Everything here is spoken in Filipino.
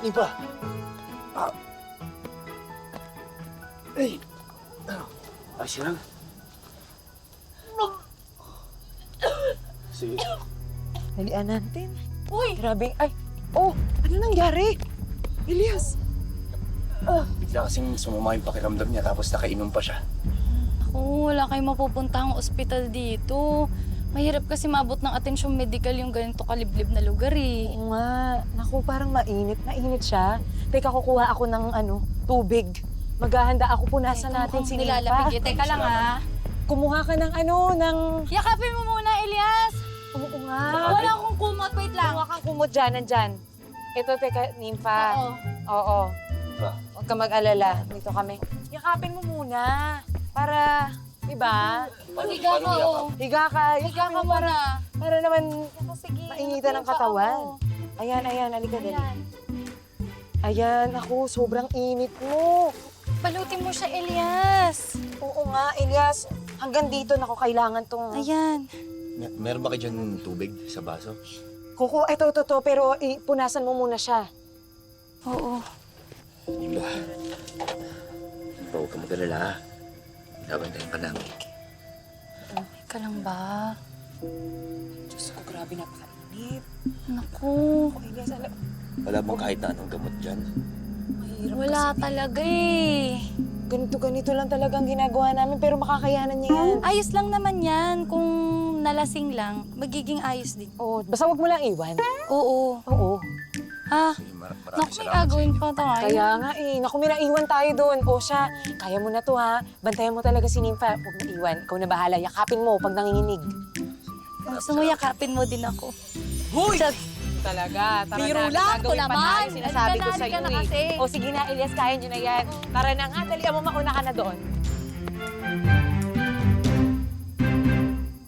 Iba. Ay. Ayos lang. Sige. Dalian natin. Uy! Grabe. Ay, oh, ano nangyari? Elias. Bigla kasing sumama yung pakiramdam niya tapos nakainom pa siya. Naku, wala kayong mapupuntahang ospital dito. Mahirap kasi mabot ng atensyong medical yung ganito kaliblib na lugar eh. Oo nga. Naku, parang mainit. Mainit siya. Teka, kukuha ako ng tubig. Maghahanda ako. Punasan natin si Nimpa. Nilalapig yun. Teka lang ha. Kumuha ka ng ng... Yakapin mo muna, Elias! Oo nga. Wala akong kumot. Wait lang. Kumuha kang kumot dyan, nandyan. Ito, teka, Nimpa. Oo. Oo. Diba? Huwag ka mag-alala. Dito kami. Yakapin mo muna. Para, diba? Higa ka, oh. Higa ka. Higa ka muna. Para naman Sige. mainitan ng katawan. Ayan, halika dali. Ayan. Ayan, ako, sobrang init mo. Balutin mo siya, Elias. Oo nga, Elias. Hanggang dito, naku, kailangan tong... Ayan. Meron ba kayo dyan tubig sa baso? Kuko, eto, pero punasan mo muna siya. Oo. Iba. Iba, huwag ka mag-alala ha. Nabantayan ka namin. Ka lang ba? Diyos ko, grabe, napakainit. Naku. O, Elias, Wala bang kahit na anong gamot dyan? mahirap Wala kasi. talaga eh. Ganito lang talagang ginagawa namin, pero makakayanan niya yan. Ayos lang naman yan. Kung nalasing lang, magiging ayos din. Oo, basta wag mo lang iwan. Oo. Oo. Ha? Sige, maraming Naku, may salamat sa gagawin inyo. pa tayo. Kaya nga naku, may naiwan tayo doon. O siya, kaya mo na to ha. Bantayan mo talaga si Nimpa. Huwag na iwan. Ikaw na bahala. Yakapin mo pag nanginginig. Gusto mo yakapin mo din ako. Huy! Talaga. Tara Biro na, lang, gagawin ito pa naman. tayo. Sinasabi Halika ko na, sa'yo halika na kasi. O sige na, Elias, kaya nyo na yan. Tara na nga, dali mo, mauna ka na doon.